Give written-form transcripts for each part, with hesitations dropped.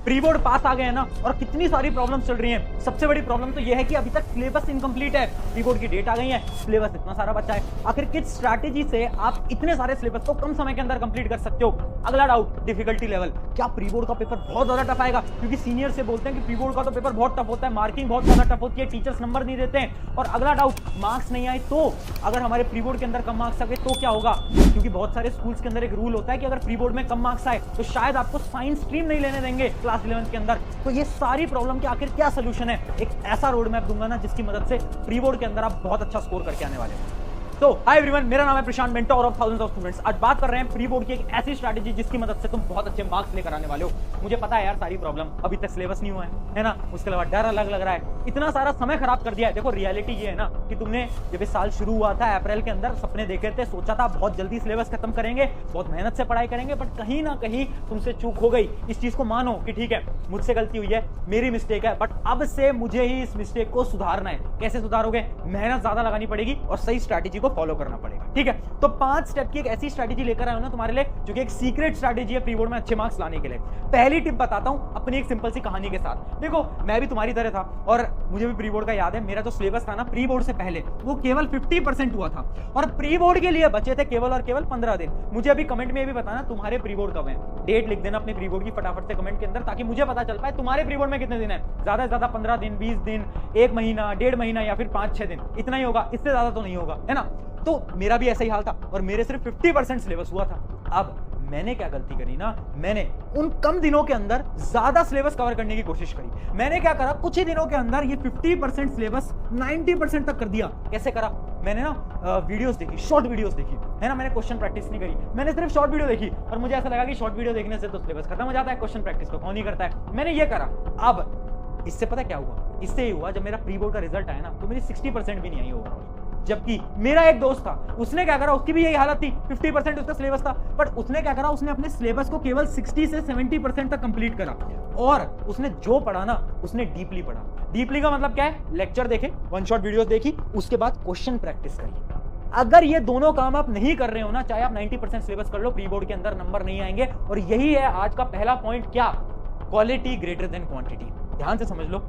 Pre board पास आ गए हैं ना, और कितनी सारी प्रॉब्लम चल रही हैं। सबसे बड़ी प्रॉब्लम तो यह है कि अभी तक सिलेबस इनकम्प्लीट है, प्री बोर्ड की डेट आ गई है, सिलेबस इतना सारा बचा है। आखिर किस स्ट्रैटेजी से आप इतने सारे सिलेबस को कम समय के अंदर कंप्लीट कर सकते हो? अगला डाउट, डिफिकल्टी लेवल। क्या प्री बोर्ड का पेपर बहुत ज्यादा टफ आएगा? क्योंकि सीनियर से बोलते हैं कि प्री बोर्ड का तो पेपर बहुत टफ होता है, मार्किंग बहुत ज्यादा टफ होती है, टीचर्स नंबर नहीं देते हैं। और अगला डाउट, मार्क्स नहीं आए तो? अगर हमारे प्री बोर्ड के अंदर कम मार्क्स आ गए तो क्या होगा? क्योंकि बहुत सारे स्कूल्स के अंदर एक रूल होता है कि अगर प्री बोर्ड में कम मार्क्स आए तो शायद आपको साइंस स्ट्रीम नहीं लेने देंगे क्लास 11 के अंदर। तो ये सारी प्रॉब्लम के आखिर क्या सोल्यूशन है? एक ऐसा रोड मैप दूंगा ना जिसकी मदद से प्री बोर्ड के अंदर आप बहुत अच्छा स्कोर करके आने वाले हो। तो हाय एवरीवन, मेरा नाम है Prashant, mentor of thousands of students. आज बात कर रहे हैं प्री बोर्ड की एक ऐसी स्ट्रैटेजी जिसकी मदद से तुम बहुत अच्छे मार्क्स लेकर आने वाले हो। मुझे पता है यार, सारी प्रॉब्लम अभी तक सिलेबस नहीं हुआ है ना, उसके अलावा डर अलग लग रहा है, इतना सारा समय खराब कर दिया है। देखो रियलिटी ये है ना कि तुमने जब इस साल शुरू हुआ था अप्रैल के अंदर, सपने देखे थे, सोचा था बहुत जल्दी सिलेबस खत्म करेंगे, बहुत मेहनत से पढ़ाई करेंगे, बट कहीं ना कहीं तुमसे चूक हो गई। इस चीज को मानो कि ठीक है मुझसे गलती हुई है, मेरी मिस्टेक है, बट अब से मुझे ही इस मिस्टेक को सुधारना है। कैसे सुधारोगे? मेहनत ज्यादा लगानी पड़ेगी और सही स्ट्रैटेजी को फॉलो करना पड़ेगा। ठीक है, तो 5 स्टेप की एक ऐसी स्ट्रैटेजी लेकर आया हूं ना तुम्हारे लिए, जो कि एक सीक्रेट स्ट्रैटेजी है प्री बोर्ड में अच्छे मार्क्स लाने के लिए। पहली टिप बताता हूं अपनी एक सिंपल सी कहानी के साथ। देखो मैं भी तुम्हारी तरह था और मुझे भी प्री बोर्ड का याद है। मेरा जो सिलेबस था ना प्री बोर्ड से पहले, वो केवल 50% हुआ था और प्री बोर्ड के लिए बचे थे केवल और केवल 15 दिन। मुझे अभी कमेंट में भी बताना तुम्हारे प्री बोर्ड कब है, डेट लिख देना अपने प्री बोर्ड की फटाफट से कमेंट के अंदर, ताकि मुझे पता चल पाए तुम्हारे प्री बोर्ड में कितने दिन है। ज्यादा से ज्यादा 15 दिन, 20 दिन, 1 महीना, 1.5 महीना या फिर 5-6 दिन, इतना ही होगा, इससे ज्यादा तो नहीं होगा, है ना। तो मेरा भी ऐसा ही हाल था और मेरे सिर्फ 50% सिलेबस हुआ था। अब मैंने क्या गलती करी ना, मैंने उन कम दिनों के अंदर ज्यादा सिलेबस कवर करने की कोशिश करी। मैंने क्या करा, कुछ ही दिनों के अंदर ये 50% सिलेबस 90% तक कर दिया। कैसे करा? मैंने ना वीडियोस देखी, शॉर्ट वीडियोस देखी, है ना। मैंने क्वेश्चन प्रैक्टिस नहीं करी, मैंने सिर्फ शॉर्ट वीडियो देखी और मुझे ऐसा लगा कि शॉर्ट वीडियो देखने से तो सिलेबस खत्म हो जाता है, क्वेश्चन प्रैक्टिस तो कौन ही करता है। मैंने ये करा। अब इससे पता क्या हुआ? इससे ही हुआ, जब मेरा प्री बोर्ड का रिजल्ट आया ना तो मेरी 60% भी नहीं आई ओवरऑल। जबकि मेरा एक दोस्त था, उसने क्या करा, उसकी भी यही हालत थी, 50% उसका सिलेबस था, बट उसने क्या करा, उसने अपने सिलेबस को केवल 60 से 70% तक कंप्लीट करा। और उसने जो पढ़ा ना, उसने डीपली पढ़ा। डीपली का मतलब क्या है? लेक्चर देखे, वन शॉट वीडियोस देखी, उसके बाद क्वेश्चन प्रैक्टिस करी। अगर ये दोनों काम आप नहीं कर रहे हो ना, चाहे आप 90% सिलेबस कर लो, प्री बोर्ड के अंदर नंबर नहीं आएंगे। और यही है आज का पहला पॉइंट। क्या? Quality greater than quantity. ध्यान से समझ लो,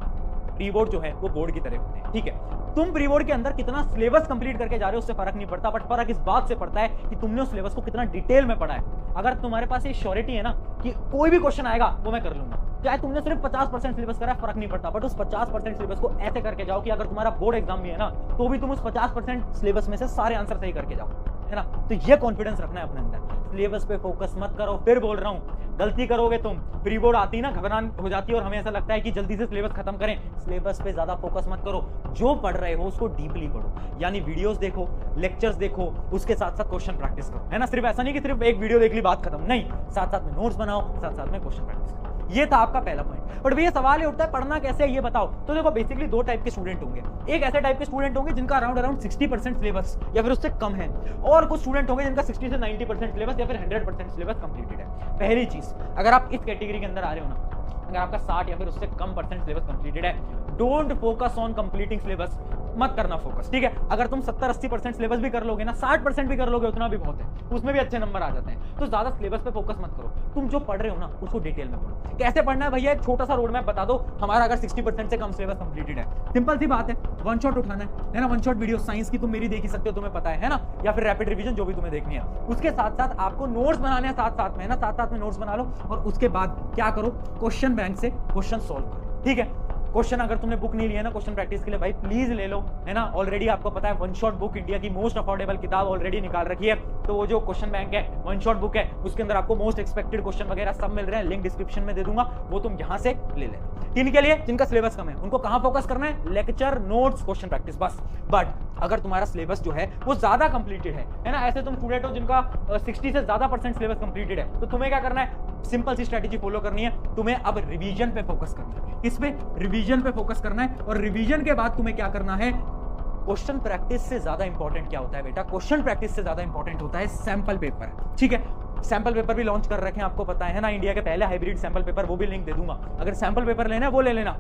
प्री बोर्ड जो है वो बोर्ड की तरह होते हैं। ठीक है, तुम प्री बोर्ड के अंदर कितना सिलेबस कंप्लीट करके जा रहे हो उससे फर्क नहीं पड़ता, बट फर्क इस बात से पड़ता है कि तुमने उस सिलेबस को कितना डिटेल में पढ़ा है। अगर तुम्हारे पास ये श्योरिटी है ना कि कोई भी क्वेश्चन आएगा वो मैं कर लूंगा, चाहे तुमने सिर्फ 50% सिलेबस करा है, फर्क नहीं पड़ता, बट उस 50% सिलेबस को ऐसे करके जाओ कि अगर तुम्हारा बोर्ड एग्जाम भी है ना तो भी तुम उस 50% सिलेबस में से सारे आंसर सही करके जाओ, है ना। तो ये कॉन्फिडेंस रखना है अपने अंदर। सिलेबस पे फोकस मत करो। फिर बोल रहा हूं, गलती करोगे तुम, प्री बोर्ड आती ना घबराहट हो जाती है और हमें ऐसा लगता है कि जल्दी से सिलेबस खत्म करें। सिलेबस पे ज्यादा फोकस मत करो, जो पढ़ रहे हो उसको डीपली पढ़ो, यानी वीडियोस देखो, लेक्चर्स देखो, उसके साथ साथ क्वेश्चन प्रैक्टिस करो, है ना। सिर्फ ऐसा नहीं कि सिर्फ एक वीडियो देख ली बात खत्म, नहीं, साथ साथ में नोट्स बनाओ, साथ साथ में क्वेश्चन प्रैक्टिस करो। ये था आपका पहला पॉइंट। बट भैया सवाल ये उठता है पढ़ना कैसे है, ये बताओ। तो देखो बेसिकली 2 टाइप के स्टूडेंट होंगे। एक ऐसे टाइप के स्टूडेंट होंगे जिनका अराउंड 60% सिलेबस या फिर उससे कम है, और कुछ स्टूडेंट होंगे जिनका 60 से 90% सिलेबस या फिर 100% सिलेबस कंप्लीटेड है। पहली चीज, अगर आप इस कैटेगरी के अंदर आ रहे हो ना, अगर आपका 60 या फिर उससे कम % सिलेबस कंप्लीटेड है, don't focus on completing syllabus, मत करना फोकस। ठीक है, अगर तुम 70-80% सिलेबस भी कर लोगे ना, 60% भी कर लोगे, उतना भी बहुत है, उसमें भी अच्छे नंबर आ जाते हैं। तो ज्यादा सिलेबस पे फोकस मत करो, तुम जो पढ़ रहे हो ना उसको डिटेल में पढ़ो। कैसे पढ़ना है भैया? एक छोटा सा रोड मैप बता दो। हमारा अगर 60% से कम सिलेबस कंप्लीटेड है, सिंपल सी बात है, वन शॉट उठाना है ना। वन शॉट वीडियो साइंस की तुम मेरी देख ही सकते हो, तुम्हें पता है ना, या फिर रैपिड रिवीजन, जो भी तुम्हें देखनी है। उसके साथ साथ आपको नोट्स बनाने हैं, साथ साथ में, है ना, साथ साथ में नोट्स बना लो। और उसके बाद क्या करो, क्वेश्चन बैंक से क्वेश्चन सॉल्व करो। ठीक है, क्वेश्चन अगर तुमने बुक नहीं लिया ना क्वेश्चन प्रैक्टिस के लिए, भाई प्लीज ले लो, है ना। ऑलरेडी आपको पता है वन शॉट बुक इंडिया की मोस्ट अफोर्डेबल किताब ऑलरेडी निकाल रखी है। तो वो जो क्वेश्चन बैंक है, वन शॉट बुक है, उसके अंदर आपको मोस्ट एक्सपेक्टेड क्वेश्चन वगैरह सब मिल रहे हैं, लिंक डिस्क्रिप्शन में दे दूंगा, वो तुम यहां से ले लेना। इनके लिए जिनका सिलेबस कम है उनको कहां फोकस करना है? लेक्चर, नोट्स, क्वेश्चन प्रैक्टिस, बस। बट अगर तुम्हारा सिलेबस जो है वो ज्यादा कंप्लीटेड है ना, ऐसे तुम स्टूडेंट हो जिनका 60 से ज्यादा % सिलेबस कंप्लीटेड है, तो तुम्हें क्या करना है? सिंपल सी स्ट्रेटेजी फॉलो करनी है। तुम्हें अब रिवीजन पे फोकस करना है। किस पे? रिवीजन पे फोकस करना है। और रिवीजन के बाद तुम्हें क्या करना है? क्वेश्चन प्रैक्टिस से ज्यादा इंपॉर्टेंट क्या होता है बेटा? क्वेश्चन प्रैक्टिस से ज्यादा इंपॉर्टेंट होता है सैंपल पेपर। ठीक है, सैंपल पेपर भी लॉन्च कर रखे हैं, आपको पता है ना, इंडिया के पहले हाइब्रिड सैंपल पेपर, वो भी लिंक दे दूंगा। अगर सैंपल पेपर लेना है वो ले लेना,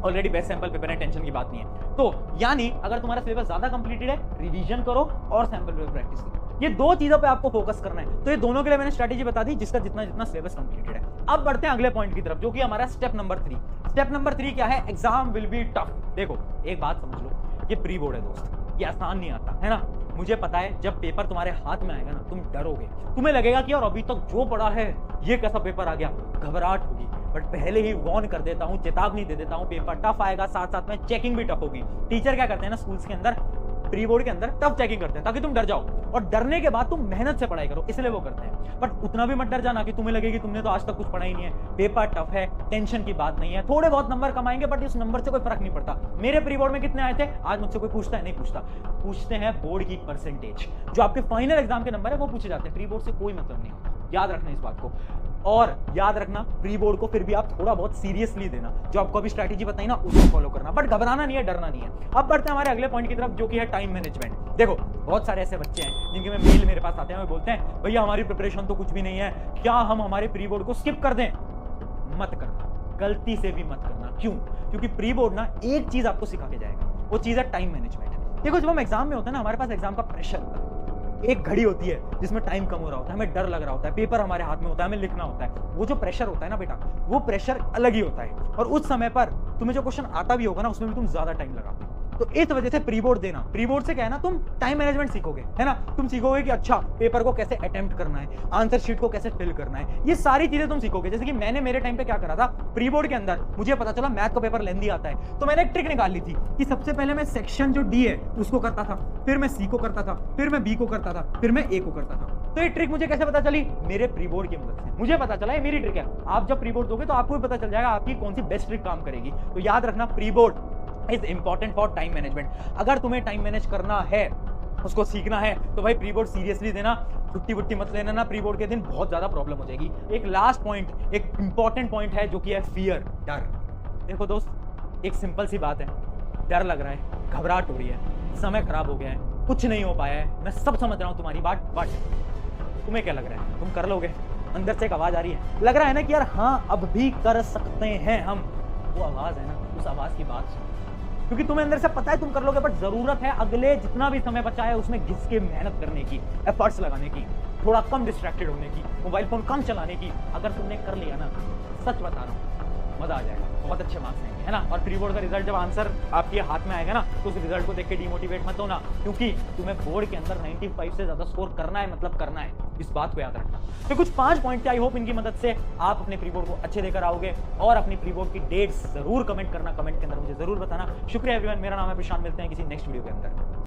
ऑलरेडी बेस्ट सैंपल पेपर है, टेंशन की बात नहीं है। तो यानी अगर तुम्हारा सिलेबस ज्यादा कंप्लीटेड है, रिवीजन करो और सैंपल पेपर प्रैक्टिस करो। ये दो चीजों पे आपको फोकस करना है। तो ये दोनों के लिए मैंने स्ट्रेटेजी बता दी, जिसका जितना जितना सिलेबस कंप्लीटेड है। अब बढ़ते हैं अगले पॉइंट की तरफ, जो कि हमारा स्टेप नंबर 3। स्टेप नंबर 3 क्या है? Exam will be tough. देखो एक बात समझ लो, ये प्री बोर्ड है दोस्त, ये आसान नहीं आता है ना। मुझे पता है जब पेपर तुम्हारे हाथ में आएगा ना, तुम डरोगे, तुम्हें लगेगा कि यार अभी तक जो पढ़ा है ये कैसा पेपर आ गया, घबराहट होगी। बट पहले ही वार्न कर देता हूं, चेतावनी दे देता हूं, पेपर टफ आएगा, साथ साथ में चेकिंग भी टफ होगी। टीचर क्या करते हैं ना स्कूल्स के अंदर, प्री बोर्ड के अंदर टफ चेकिंग करते हैं ताकि तुम डर जाओ, और डरने के बाद तुम मेहनत से पढ़ाई करो, इसलिए वो करते हैं। बट उतना भी मत डर जाना कि तुम्हें लगे कि तुमने तो आज तक कुछ पढ़ा ही नहीं है। पेपर टफ है, टेंशन की बात नहीं है, थोड़े बहुत नंबर कमाएंगे बट इस नंबर से कोई फर्क नहीं पड़ता। मेरे प्री बोर्ड में कितने आए थे आज मुझसे कोई पूछता है? नहीं पूछता। पूछते हैं बोर्ड की परसेंटेज, जो आपके फाइनल एग्जाम के नंबर है वो पूछे जाते हैं। प्री बोर्ड से कोई मतलब नहीं होता, याद रखना इस बात को। और याद रखना प्री बोर्ड को फिर भी आप थोड़ा बहुत सीरियसली देना, जो आपको अभी स्ट्रैटेजी बताई ना उसको फॉलो करना, बट घबराना नहीं है, डरना नहीं है। अब बढ़ते हैं हमारे अगले पॉइंट की तरफ, जो कि है टाइम मैनेजमेंट। देखो बहुत सारे ऐसे बच्चे हैं जिनके में मेल मेरे पास आते हैं, वो बोलते हैं भैया हमारी प्रिपरेशन तो कुछ भी नहीं है, क्या हम हमारे प्री बोर्ड को स्किप कर दें? मत करना, गलती से भी मत करना। क्यों? क्योंकि प्री बोर्ड ना एक चीज आपको सिखा के जाएगा, वो चीज है टाइम मैनेजमेंट। देखो जब हम एग्जाम में होते हैं ना, हमारे पास एग्जाम का प्रेशर होता है, एक घड़ी होती है जिसमें टाइम कम हो रहा होता है, हमें डर लग रहा होता है, पेपर हमारे हाथ में होता है, हमें लिखना होता है। वो जो प्रेशर होता है ना बेटा, वो प्रेशर अलग ही होता है, और उस समय पर तुम्हें जो क्वेश्चन आता भी होगा ना, उसमें भी तुम ज्यादा टाइम लगाते हो। तो इस वजह से प्री बोर्ड देना, प्री बोर्ड से क्या है ना, तुम टाइम मैनेजमेंट सीखोगे, है ना। तुम सीखोगे कि अच्छा पेपर को कैसे अटेम्प्ट करना है, आंसर शीट को कैसे फिल करना है, ये सारी चीजें तुम सीखोगे। जैसे कि मैंने मेरे टाइम पे क्या करा था, प्री बोर्ड के अंदर मुझे पता चला मैथ का पेपर लेंदी आता है, तो मैंने एक ट्रिक निकाल ली थी कि सबसे पहले मैं सेक्शन जो डी है उसको करता था, फिर मैं सी को करता था, फिर मैं बी को करता था, फिर मैं ए को करता था। तो ये ट्रिक मुझे कैसे पता चली? मेरे प्री बोर्ड की मदद से मुझे पता चला, ये मेरी ट्रिक है। आप जब प्री बोर्ड दोगे तो आपको भी पता चल जाएगा आपकी कौन सी बेस्ट ट्रिक काम करेगी। तो याद रखना pre board is important for time management. अगर तुम्हें टाइम मैनेज करना है, उसको सीखना है, तो भाई प्री बोर्ड सीरियसली देना, छुट्टी वुट्टी मत लेना ना, प्री बोर्ड के दिन बहुत ज्यादा प्रॉब्लम हो जाएगी। एक लास्ट पॉइंट, एक इंपॉर्टेंट पॉइंट है जो कि है फियर, डर। देखो दोस्त एक सिंपल सी बात है, डर लग रहा है, घबराहट हो रही है, समय खराब हो गया है, कुछ नहीं हो पाया है, मैं सब समझ रहा हूं तुम्हारी बात, बट तुम्हें क्या लग रहा है तुम कर लोगे? अंदर से एक आवाज आ रही है, लग रहा है ना कि यार हाँ अब भी कर सकते हैं हम। वो आवाज है ना, उस आवाज की बात सुनो, क्योंकि तुम्हें अंदर से पता है तुम कर लोगे, बट जरूरत है अगले जितना भी समय बचा है उसमें घिस के मेहनत करने की, एफर्ट्स लगाने की, थोड़ा कम डिस्ट्रैक्टेड होने की, मोबाइल फोन कम चलाने की। अगर तुमने कर लिया ना, सच बता रहा हूँ मजा आ जाएगा, बहुत अच्छे मार्क्स आएंगे, है ना। और प्री बोर्ड का रिजल्ट जब आंसर आपके हाथ में आएगा ना, तो उस रिजल्ट को देख के डिमोटिवेट मत होना, क्योंकि तुम्हें बोर्ड के अंदर 95 से ज्यादा स्कोर करना है, मतलब करना है, इस बात को याद रखना। तो कुछ 5 पॉइंट थे, आई होप इनकी मदद से आप अपने प्री बोर्ड को अच्छे देकर आओगे। और अपनी प्री बोर्ड की डेट्स जरूर कमेंट करना, कमेंट के अंदर मुझे जरूर बताना। शुक्रिया एवरीवन, मेरा नाम है प्रशांत, मिलते हैं किसी नेक्स्ट वीडियो के अंदर।